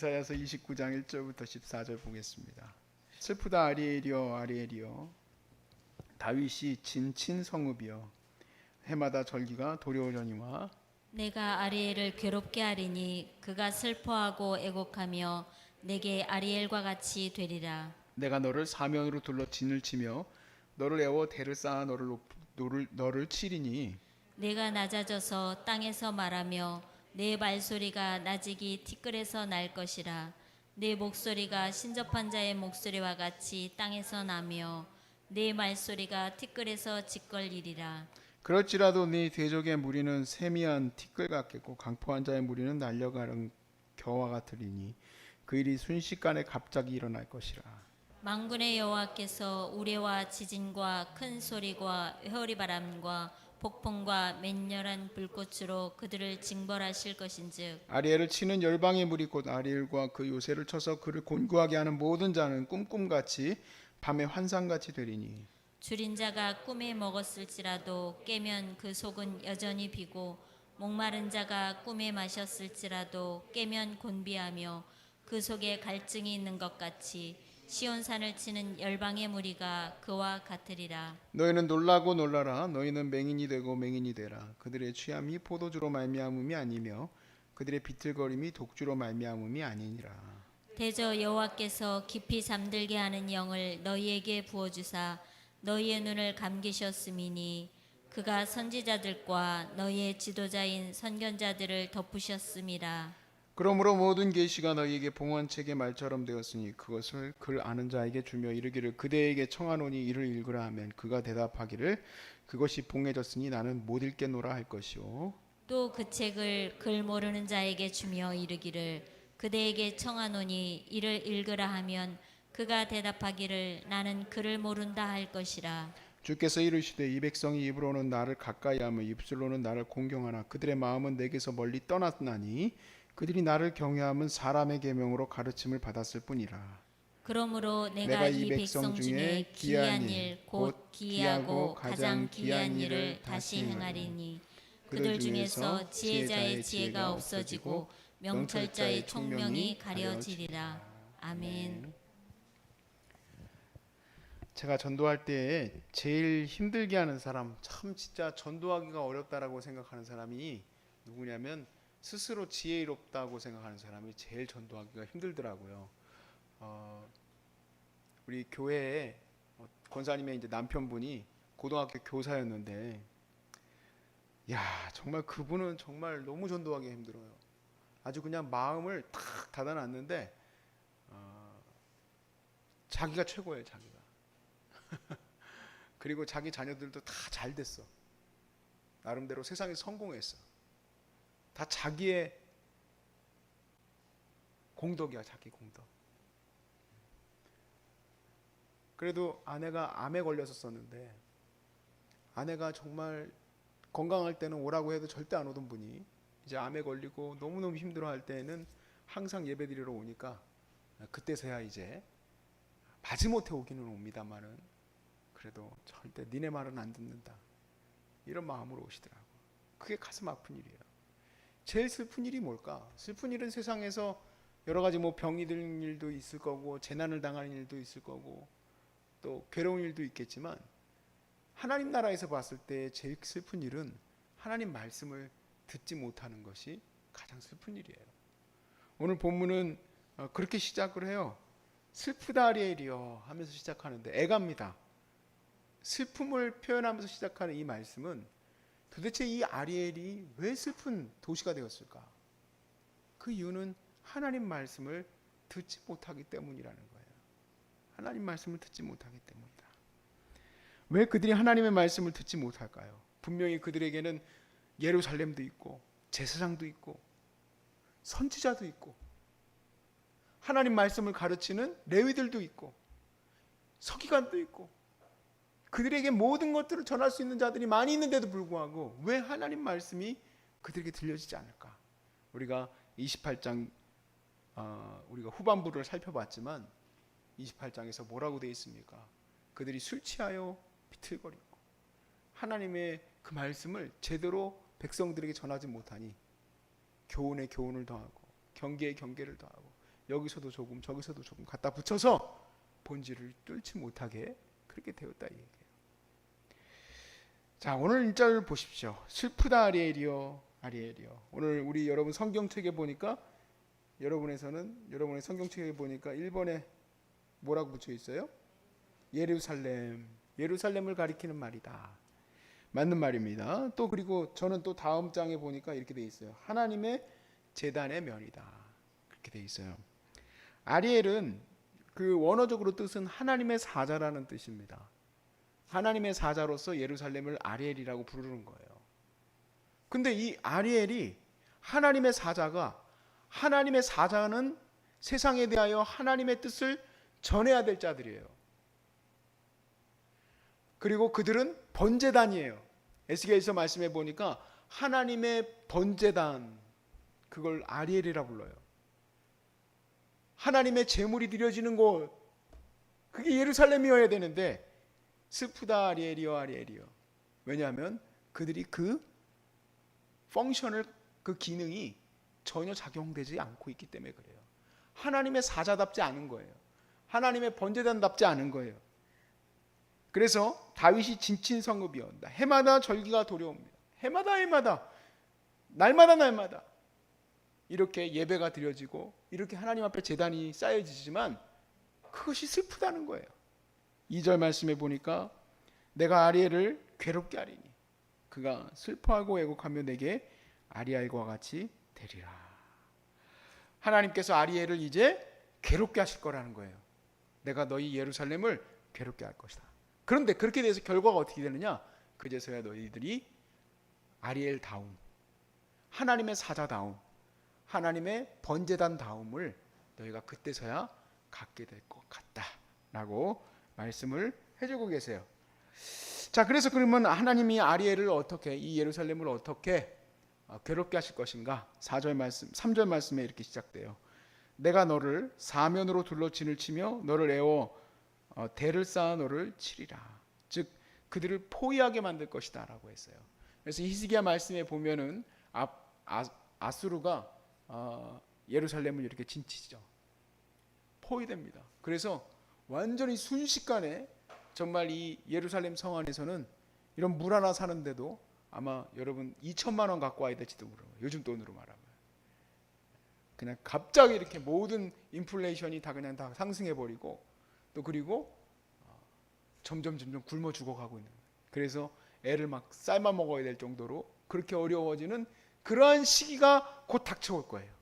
이사야서 29장 1절부터 14절 보겠습니다. 슬프다 아리엘이여 아리엘이여, 다윗이 진친 성읍이여, 해마다 절기가 도려오려니와. 내가 아리엘을 괴롭게 하리니 그가 슬퍼하고 애곡하며 내게 아리엘과 같이 되리라. 내가 너를 사면으로 둘러 진을 치며 너를 애워 대를 쌓아 너를 치리니. 내가 낮아져서 땅에서 말하며 내 말소리가 나직이 티끌에서 날 것이라. 내 목소리가 신접한 자의 목소리와 같이 땅에서 나며 내 말소리가 티끌에서 짓걸리리라. 그럴지라도 네 대적의 무리는 세미한 티끌 같겠고 강포한 자의 무리는 날려가는 겨와 같으리니 그 일이 순식간에 갑자기 일어날 것이라. 만군의 여호와께서 우레와 지진과 큰 소리와 회오리바람과 폭풍과 맹렬한 불꽃으로 그들을 징벌하실 것인즉, 아리엘을 치는 열방의 무리 곧 아리엘과 그 요새를 쳐서 그를 곤고하게 하는 모든 자는 꿈꿈같이 밤의 환상같이 되리니. 줄인 자가 꿈에 먹었을지라도 깨면 그 속은 여전히 비고, 목마른 자가 꿈에 마셨을지라도 깨면 곤비하며 그 속에 갈증이 있는 것 같이 시온산을 치는 열방의 무리가 그와 같으리라. 너희는 놀라고 놀라라. 너희는 맹인이 되고 맹인이 되라. 그들의 취함이 포도주로 말미암음이 아니며 그들의 비틀거림이 독주로 말미암음이 아니니라. 대저 여호와께서 깊이 잠들게 하는 영을 너희에게 부어주사 너희의 눈을 감기셨음이니, 그가 선지자들과 너희의 지도자인 선견자들을 덮으셨음이라. 그러므로 모든 계시가 너희에게 봉헌책의 말처럼 되었으니 그것을 글 아는 자에게 주며 이르기를 그대에게 청하노니 이를 읽으라 하면 그가 대답하기를 그것이 봉해졌으니 나는 못 읽겠노라 할 것이요. 또 그 책을 글 모르는 자에게 주며 이르기를 그대에게 청하노니 이를 읽으라 하면 그가 대답하기를 나는 글을 모른다 할 것이라. 주께서 이르시되 이 백성이 입으로는 나를 가까이하며 입술로는 나를 공경하나 그들의 마음은 내게서 멀리 떠났나니 그들이 나를 경외함은 사람의 계명으로 가르침을 받았을 뿐이라. 그러므로 내가 이 백성 중에 기이한 일 곧 기이하고 가장 기이한 일을 다시 행하리니, 그들 중에서 지혜자의 지혜가 없어지고 명철자의 총명이 가려지리라. 아멘. 제가 전도할 때 제일 힘들게 하는 사람, 참 진짜 전도하기가 어렵다라고 생각하는 사람이 누구냐면 스스로 지혜롭다고 생각하는 사람이 제일 전도하기가 힘들더라고요. 우리 교회에 권사님의 이제 남편분이 고등학교 교사였는데, 야 정말 그분은 정말 너무 전도하기 힘들어요. 아주 그냥 마음을 탁 닫아놨는데 자기가 최고예요, 자기가. 그리고 자기 자녀들도 다 잘 됐어. 나름대로 세상에 성공했어. 다 자기의 공덕이야, 자기 공덕. 그래도 아내가 암에 걸렸었는데, 아내가 정말 건강할 때는 오라고 해도 절대 안 오던 분이 이제 암에 걸리고 너무너무 힘들어할 때는 항상 예배드리러 오니까 그때서야 이제 마지못해 오기는 옵니다만은 그래도 절대 니네 말은 안 듣는다, 이런 마음으로 오시더라고. 그게 가슴 아픈 일이에요. 제일 슬픈 일이 뭘까? 슬픈 일은 세상에서 여러 가지 뭐 병이 드는 일도 있을 거고 재난을 당하는 일도 있을 거고 또 괴로운 일도 있겠지만, 하나님 나라에서 봤을 때 제일 슬픈 일은 하나님 말씀을 듣지 못하는 것이 가장 슬픈 일이에요. 오늘 본문은 그렇게 시작을 해요. 슬프다 아리엘이여 하면서 시작하는데 애갑니다. 슬픔을 표현하면서 시작하는 이 말씀은 도대체 이 아리엘이 왜 슬픈 도시가 되었을까? 그 이유는 하나님 말씀을 듣지 못하기 때문이라는 거예요. 하나님 말씀을 듣지 못하기 때문이다. 왜 그들이 하나님의 말씀을 듣지 못할까요? 분명히 그들에게는 예루살렘도 있고 제사장도 있고 선지자도 있고 하나님 말씀을 가르치는 레위들도 있고 서기관도 있고 그들에게 모든 것들을 전할 수 있는 자들이 많이 있는데도 불구하고 왜 하나님 말씀이 그들에게 들려지지 않을까? 우리가 28장 우리가 후반부를 살펴봤지만 28장에서 뭐라고 되어 있습니까? 그들이 술 취하여 비틀거리고 하나님의 그 말씀을 제대로 백성들에게 전하지 못하니 교훈에 교훈을 더하고 경계에 경계를 더하고 여기서도 조금 저기서도 조금 갖다 붙여서 본질을 뚫지 못하게 그렇게 되었다 이 얘기예요. 자, 오늘 1절 보십시오. 슬프다 아리엘이여 아리엘이여. 오늘 우리 여러분 성경책에 보니까 여러분의 성경책에 보니까 1번에 뭐라고 붙여 있어요? 예루살렘. 예루살렘을 가리키는 말이다. 맞는 말입니다. 또 그리고 저는 또 다음 장에 보니까 이렇게 돼 있어요. 하나님의 제단의 면이다. 그렇게 돼 있어요. 아리엘은 그 원어적으로 뜻은 하나님의 사자라는 뜻입니다. 하나님의 사자로서 예루살렘을 아리엘이라고 부르는 거예요. 근데 이 아리엘이 하나님의 사자는 세상에 대하여 하나님의 뜻을 전해야 될 자들이에요. 그리고 그들은 번제단이에요. 에스겔서 말씀해 보니까 하나님의 번제단, 그걸 아리엘이라 불러요. 하나님의 제물이 드려지는 곳, 그게 예루살렘이어야 되는데 슬프다 아리엘이여 아리엘이여. 왜냐하면 그들이 그 펑션을, 그 기능이 전혀 작용되지 않고 있기 때문에 그래요. 하나님의 사자답지 않은 거예요. 하나님의 번제단답지 않은 거예요. 그래서 다윗이 진친성읍이었다. 해마다 절기가 도래옵니다. 해마다 날마다 이렇게 예배가 드려지고 이렇게 하나님 앞에 제단이 쌓여지지만 그것이 슬프다는 거예요. 2절 말씀에 보니까 내가 아리엘을 괴롭게 하리니 그가 슬퍼하고 애곡하며 내게 아리엘과 같이 되리라. 하나님께서 아리엘을 이제 괴롭게 하실 거라는 거예요. 내가 너희 예루살렘을 괴롭게 할 것이다. 그런데 그렇게 돼서 결과가 어떻게 되느냐? 그제서야 너희들이 아리엘다움, 하나님의 사자다움, 하나님의 번제단다움을 너희가 그때서야 갖게 될 것 같다라고 말씀을 해주고 계세요. 자, 그래서 그러면 하나님이 아리엘을 어떻게, 이 예루살렘을 어떻게 괴롭게 하실 것인가? 4절 말씀, 3절 말씀에 이렇게 시작돼요. 내가 너를 사면으로 둘러 진을 치며 너를 에워 대를 쌓아 너를 치리라. 즉 그들을 포위하게 만들 것이다 라고 했어요. 그래서 히스기야 말씀에 보면은 아수르가 예루살렘을 이렇게 진치죠. 포위됩니다. 그래서 완전히 순식간에 정말 이 예루살렘 성 안에서는 이런 물 하나 사는데도 아마 여러분 2천만 원 갖고 와야 될지도 모르고, 요즘 돈으로 말하면 그냥 갑자기 이렇게 모든 인플레이션이 다 그냥 다 상승해 버리고, 또 그리고 점점 굶어 죽어가고 있는 거예요. 그래서 애를 막 삶아 먹어야 될 정도로 그렇게 어려워지는 그러한 시기가 곧 닥쳐올 거예요.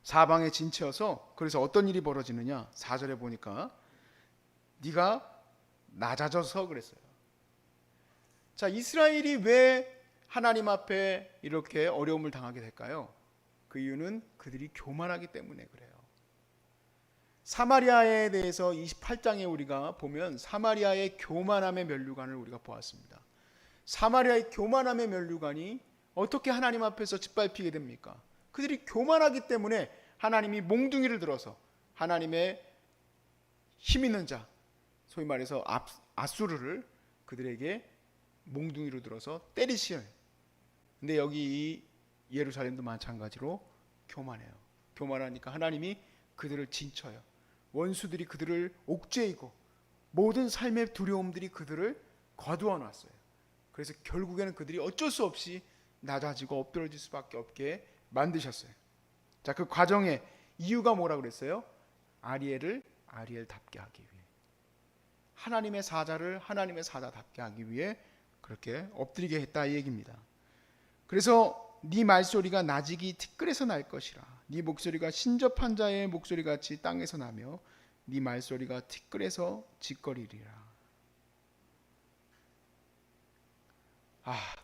사방에 진치어서, 그래서 어떤 일이 벌어지느냐? 4절에 보니까 네가 낮아져서 그랬어요. 자, 이스라엘이 왜 하나님 앞에 이렇게 어려움을 당하게 될까요? 그 이유는 그들이 교만하기 때문에 그래요. 사마리아에 대해서 28장에 우리가 보면 사마리아의 교만함의 면류관을 우리가 보았습니다. 사마리아의 교만함의 면류관이 어떻게 하나님 앞에서 짓밟히게 됩니까? 그들이 교만하기 때문에 하나님이 몽둥이를 들어서 하나님의 힘 있는 자, 소위 말해서 아수르를 그들에게 몽둥이로 들어서 때리시는. 근데 여기 이 예루살렘도 마찬가지로 교만해요. 교만하니까 하나님이 그들을 진쳐요. 원수들이 그들을 옥죄이고 모든 삶의 두려움들이 그들을 거두어 놨어요. 그래서 결국에는 그들이 어쩔 수 없이 낮아지고 엎드러질 수밖에 없게 만드셨어요. 자, 그 과정의 이유가 뭐라 그랬어요? 아리엘을 아리엘답게 하기 위해, 하나님의 사자를 하나님의 사자답게 하기 위해 그렇게 엎드리게 했다 이 얘기입니다. 그래서 네 말소리가 나직이 티끌에서 날 것이라. 네 목소리가 신접한 자의 목소리같이 땅에서 나며 네 말소리가 티끌에서 짓거리리라.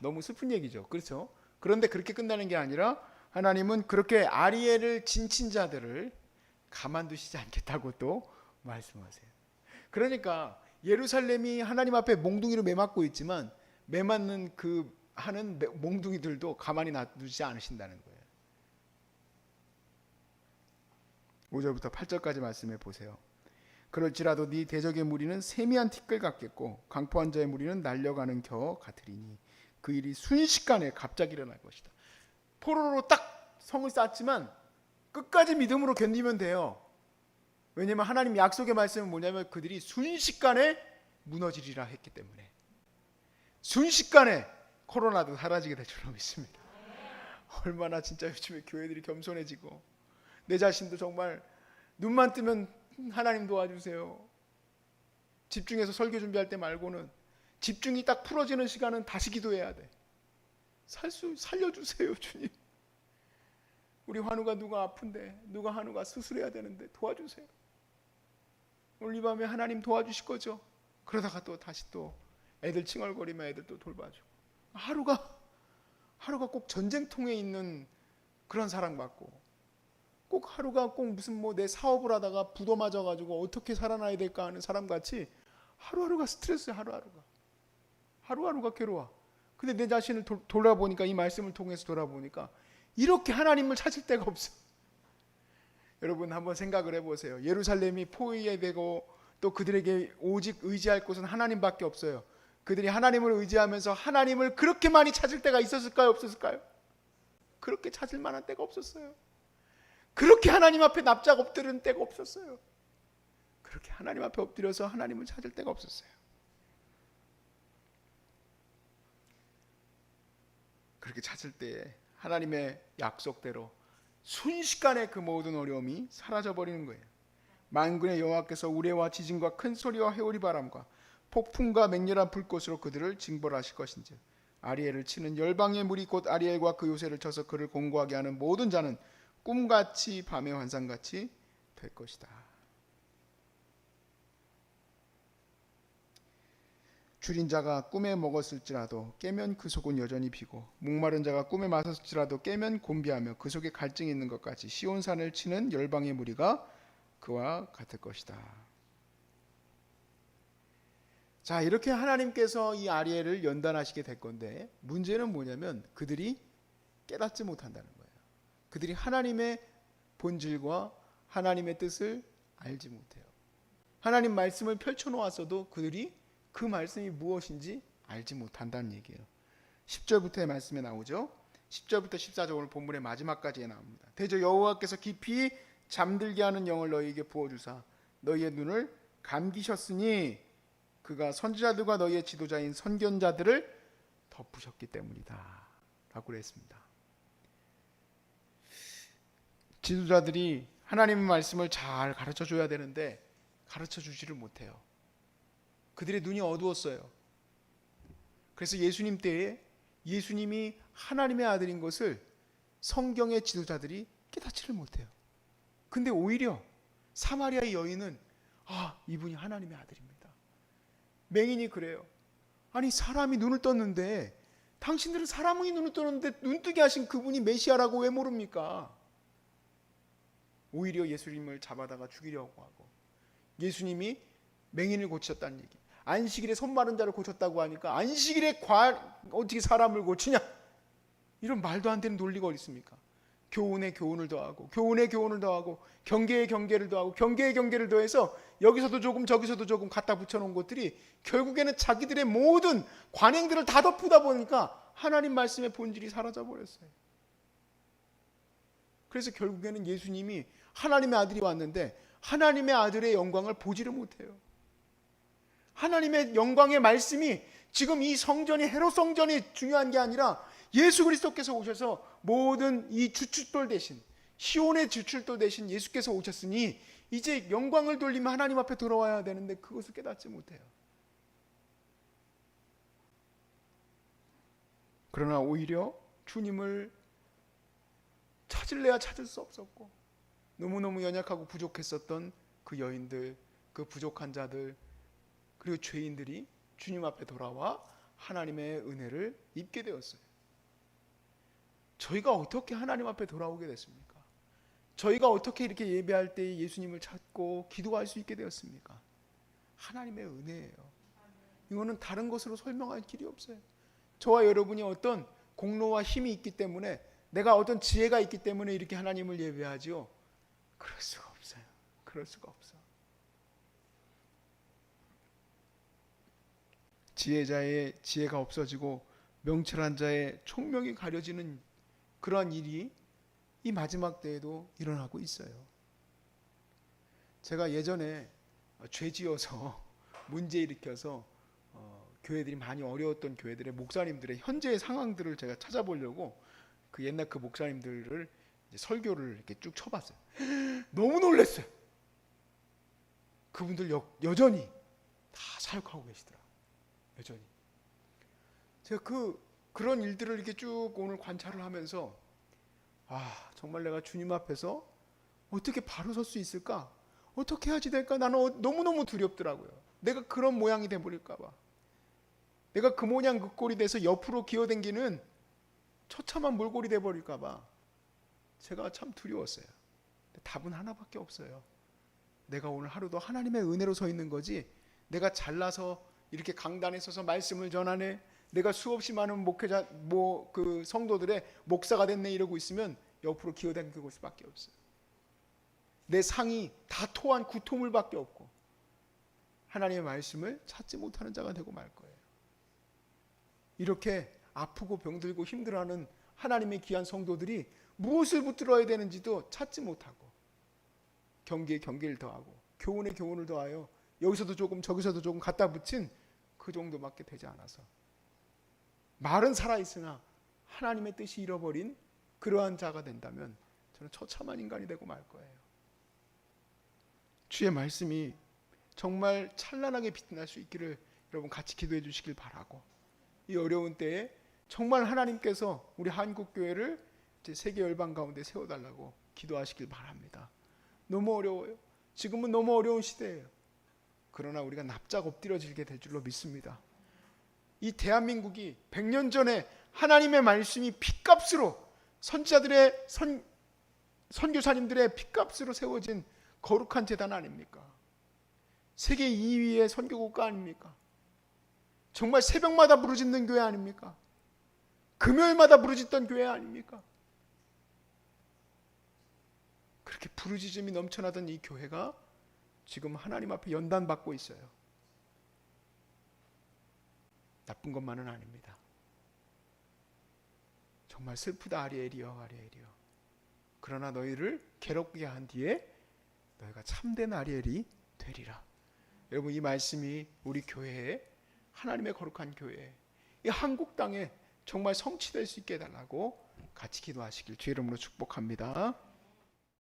너무 슬픈 얘기죠. 그렇죠? 그런데 그렇게 끝나는 게 아니라 하나님은 그렇게 아리엘을 진친 자들을 가만두시지 않겠다고 또 말씀하세요. 그러니까 예루살렘이 하나님 앞에 몽둥이로 매맞고 있지만 매맞는 그 하는 몽둥이들도 가만히 놔두지 않으신다는 거예요. 5절부터 8절까지 말씀해 보세요. 그럴지라도 네 대적의 무리는 세미한 티끌 같겠고 강포한 자의 무리는 날려가는 겨 같으리니 그 일이 순식간에 갑자기 일어날 것이다. 포로로 딱 성을 쌓지만 끝까지 믿음으로 견디면 돼요. 왜냐하면 하나님 약속의 말씀은 뭐냐면 그들이 순식간에 무너지리라 했기 때문에. 순식간에 코로나도 사라지게 될 줄로 믿습니다. 얼마나 진짜 요즘에 교회들이 겸손해지고 내 자신도 정말 눈만 뜨면 하나님 도와주세요. 집중해서 설교 준비할 때 말고는 집중이 딱 풀어지는 시간은 다시 기도해야 돼. 살려주세요 주님. 우리 환우가 누가 아픈데 누가 한우가 수술해야 되는데 도와주세요. 오늘 이 밤에 하나님 도와주실 거죠. 그러다가 또 다시 또 애들 칭얼거리면 애들 또 돌봐주고 하루가 꼭 전쟁통에 있는 그런 사랑받고 꼭 하루가 꼭 무슨 뭐 내 사업을 하다가 부도 맞아가지고 어떻게 살아나야 될까 하는 사람같이 하루하루가 스트레스야. 하루하루가 괴로워. 근데 내 자신을 돌아보니까 이 말씀을 통해서 돌아보니까 이렇게 하나님을 찾을 데가 없어. 여러분 한번 생각을 해보세요. 예루살렘이 포위되고 또 그들에게 오직 의지할 곳은 하나님밖에 없어요. 그들이 하나님을 의지하면서 하나님을 그렇게 많이 찾을 때가 있었을까요? 없었을까요? 그렇게 찾을 만한 때가 없었어요. 그렇게 하나님 앞에 납작 엎드리는 때가 없었어요. 그렇게 하나님 앞에 엎드려서 하나님을 찾을 때가 없었어요. 그렇게 찾을 때에 하나님의 약속대로 순식간에 그 모든 어려움이 사라져버리는 거예요. 만군의 여호와께서 우레와 지진과 큰 소리와 회오리 바람과 폭풍과 맹렬한 불꽃으로 그들을 징벌하실 것인지 아리엘을 치는 열방의 물이 곧 아리엘과 그 요새를 쳐서 그를 공고하게 하는 모든 자는 꿈같이 밤의 환상같이 될 것이다. 줄인 자가 꿈에 먹었을지라도 깨면 그 속은 여전히 비고 목마른 자가 꿈에 마셨을지라도 깨면 곤비하며 그 속에 갈증이 있는 것 같이 시온산을 치는 열방의 무리가 그와 같을 것이다. 자, 이렇게 하나님께서 이 아리엘을 연단하시게 될 건데 문제는 뭐냐면 그들이 깨닫지 못한다는 거예요. 그들이 하나님의 본질과 하나님의 뜻을 알지 못해요. 하나님 말씀을 펼쳐놓았어도 그들이 그 말씀이 무엇인지 알지 못한다는 얘기예요. 10절부터의 말씀에 나오죠. 10절부터 14절 오늘 본문의 마지막까지에 나옵니다. 대저 여호와께서 깊이 잠들게 하는 영을 너희에게 부어주사 너희의 눈을 감기셨으니 그가 선지자들과 너희의 지도자인 선견자들을 덮으셨기 때문이다 라고 그랬습니다. 지도자들이 하나님의 말씀을 잘 가르쳐 줘야 되는데 가르쳐 주지를 못해요. 그들의 눈이 어두웠어요. 그래서 예수님 때에 예수님이 하나님의 아들인 것을 성경의 지도자들이 깨닫지를 못해요. 근데 오히려 사마리아의 여인은 이분이 하나님의 아들입니다. 맹인이 그래요. 아니 사람이 눈을 떴는데 당신들은 사람이 눈을 떴는데 눈뜨게 하신 그분이 메시아라고 왜 모릅니까? 오히려 예수님을 잡아다가 죽이려고 하고 예수님이 맹인을 고치셨다는 얘기, 안식일에 손 마른 자를 고쳤다고 하니까 안식일에 어떻게 사람을 고치냐, 이런 말도 안 되는 논리가 어디 있습니까? 교훈에 교훈을 더하고 교훈에 교훈을 더하고 경계에 경계를 더하고 경계에 경계를 더해서 여기서도 조금 저기서도 조금 갖다 붙여놓은 것들이 결국에는 자기들의 모든 관행들을 다 덮으다 보니까 하나님 말씀의 본질이 사라져버렸어요. 그래서 결국에는 예수님이 하나님의 아들이 왔는데 하나님의 아들의 영광을 보지를 못해요. 하나님의 영광의 말씀이 지금 이 성전이 헤롯 성전이 중요한 게 아니라 예수 그리스도께서 오셔서 모든 이 주춧돌 대신 시온의 주춧돌 대신 예수께서 오셨으니 이제 영광을 돌리면 하나님 앞에 돌아와야 되는데 그것을 깨닫지 못해요. 그러나 오히려 주님을 찾을래야 찾을 수 없었고 너무너무 연약하고 부족했었던 그 여인들, 그 부족한 자들, 그리고 죄인들이 주님 앞에 돌아와 하나님의 은혜를 입게 되었어요. 저희가 어떻게 하나님 앞에 돌아오게 됐습니까? 저희가 어떻게 이렇게 예배할 때 예수님을 찾고 기도할 수 있게 되었습니까? 하나님의 은혜예요. 이거는 다른 것으로 설명할 길이 없어요. 저와 여러분이 어떤 공로와 힘이 있기 때문에, 내가 어떤 지혜가 있기 때문에 이렇게 하나님을 예배하죠. 그럴 수가 없어요. 그럴 수가 없어. 지혜자의 지혜가 없어지고 명철한 자의 총명이 가려지는 그러한 일이 이 마지막 때에도 일어나고 있어요. 제가 예전에 죄지어서 문제 일으켜서 교회들이 많이 어려웠던 교회들의 목사님들의 현재의 상황들을 제가 찾아보려고 그 옛날 그 목사님들을 이제 설교를 이렇게 쭉 쳐봤어요. 너무 놀랐어요. 그분들 여전히 다 사역하고 계시더라고요. 여전히. 제가 그런 일들을 이렇게 쭉 오늘 관찰을 하면서 정말 내가 주님 앞에서 어떻게 바로 설 수 있을까? 어떻게 해야지 될까? 나는 너무너무 두렵더라고요. 내가 그런 모양이 돼버릴까 봐. 내가 그 모양 그 꼴이 돼서 옆으로 기어댕기는 처참한 몰골이 돼버릴까 봐. 제가 참 두려웠어요. 답은 하나밖에 없어요. 내가 오늘 하루도 하나님의 은혜로 서 있는 거지, 내가 잘나서 이렇게 강단에 서서 말씀을 전하네, 내가 수없이 많은 목회자 그 성도들의 목사가 됐네 이러고 있으면 옆으로 기어다니고 수밖에 없어요. 내 상이 다 토한 구토물밖에 없고 하나님의 말씀을 찾지 못하는 자가 되고 말 거예요. 이렇게 아프고 병들고 힘들어하는 하나님의 귀한 성도들이 무엇을 붙들어야 되는지도 찾지 못하고 경계에 경계를 더하고 교훈에 교훈을 더하여 여기서도 조금 저기서도 조금 갖다 붙인 그 정도밖에 되지 않아서 말은 살아있으나 하나님의 뜻이 잃어버린 그러한 자가 된다면 저는 처참한 인간이 되고 말 거예요. 주의 말씀이 정말 찬란하게 빛날 수 있기를 여러분 같이 기도해 주시길 바라고, 이 어려운 때에 정말 하나님께서 우리 한국교회를 세계 열방 가운데 세워달라고 기도하시길 바랍니다. 너무 어려워요. 지금은 너무 어려운 시대예요. 그러나 우리가 납작 엎드려지게 될 줄로 믿습니다. 이 대한민국이 100년 전에 하나님의 말씀이 핏값으로 선지자들의 선교사님들의 핏값으로 세워진 거룩한 재단 아닙니까? 세계 2위의 선교국가 아닙니까? 정말 새벽마다 부르짖는 교회 아닙니까? 금요일마다 부르짖던 교회 아닙니까? 그렇게 부르짖음이 넘쳐나던 이 교회가 지금 하나님 앞에 연단받고 있어요. 나쁜 것만은 아닙니다. 정말 슬프다. 아리엘이여, 아리엘이여. 그러나 너희를 괴롭게 한 뒤에 너희가 참된 아리엘이 되리라. 여러분, 이 말씀이 우리 교회에, 하나님의 거룩한 교회에, 이 한국 땅에 정말 성취될 수 있게 해달라고 같이 기도하시길 주의 이름으로 축복합니다.